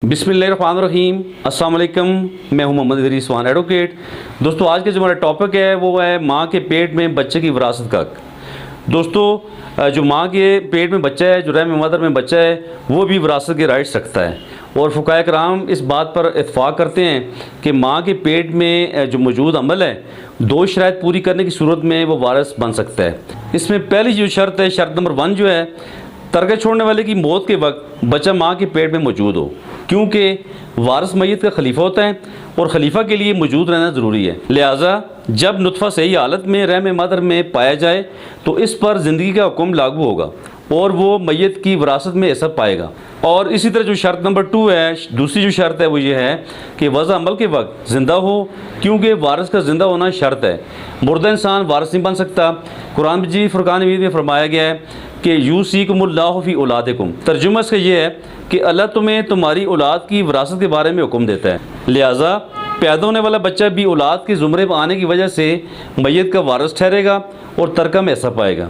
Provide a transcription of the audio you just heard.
बिस्मिल्लाहिर्रहमानिर्रहीम अस्सलाम वालेकुम। मैं हूं मोहम्मद इदरीस स्वान एडवोकेट। दोस्तों, आज के जो हमारा टॉपिक है वो है माँ के पेट में बच्चे की विरासत का हक। दोस्तों, जो माँ के पेट में बच्चा है, जो रहम मदर में बच्चा है, वो भी विरासत के राइट्स रखता है। और फुकाए कराम इस बात पर इत्फाक़ करते हैं कि माँ के पेट में जो मौजूद अमल है, दो शराइत पूरी करने की सूरत में वो वारिस बन सकता है। इसमें पहली जो शर्त है, शर्त नंबर 1 जो है, तरका छोड़ने वाले की मौत के वक्त बच्चा माँ के पेट में मौजूद हो, क्योंकि वारिस मैयत का खलीफा होता है और खलीफा के लिए मौजूद रहना ज़रूरी है। लिहाजा जब नुतफ़ा सही हालत में रहम मदर में पाया जाए तो इस पर ज़िंदगी का हुक्म लागू होगा और वो मैयत की विरासत में हिस्सा पाएगा। और इसी तरह जो शर्त नंबर 2 है, दूसरी जो शर्त है वो ये है कि वज़ा अमल के वक्त ज़िंदा हो, क्योंकि वारिस का ज़िंदा होना शर्त है। मुर्दा इंसान वारिस नहीं बन सकता। कुरान मजीद फुरकान हमीद में फरमाया गया है कि यूसीकुमुल्लाहु फी औलादिकुम। तर्जुमा इसका ये है कि अल्लाह तुम्हें तुम्हारी औलाद की विरासत के बारे में हुक्म देता है। लिहाजा पैदा होने वाला बच्चा भी औलाद के ज़ुमरे में आने की वजह से मैयत का वारिस ठहरेगा और तरका में हिस्सा पाएगा।